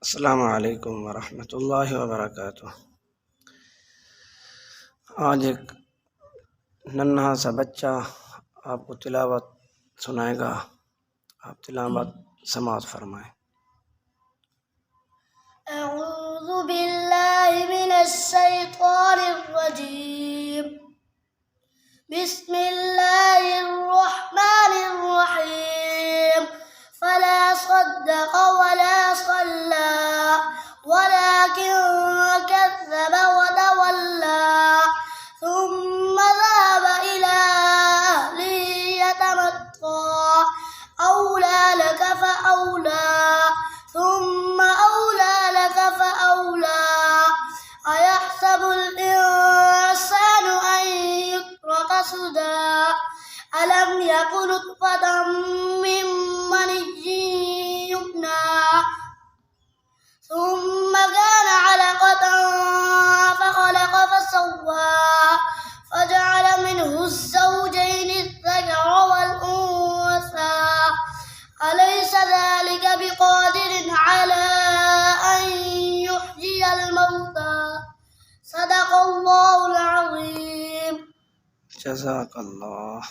अस्सलामु अलैकुम वरहमतुल्लाहि वबरकातुह। आज एक नन्हा सा बच्चा आपको तिलावत सुनाएगा। आप तिलावत समाअत फरमाएं। अऊज़ु बिल्लाहि मिनश शैतानिर रजीम। बिस्मिल्लाहिर रहमानिर रहीम। फला सद्दक़ वला सल्ला वलाकिन कज़्ज़ब वतवल्ला थुम्मा ज़हब इला अहलिही यतमत्ता औला लक फ़अौला थुम्मा औला लक फ़अौला अयहसबुल इंसानु अन युत्रक सुदा अलम यकुन नुत्फ़तम मिन मनिय्यिन युम्ना ثم كان علقة فخلق فسوى فجعل منه الزوجين الذكر والأنثى أليس ذلك بقادر على أن يحيي الموتى صدق الله العظيم. जज़ाकल्लाह।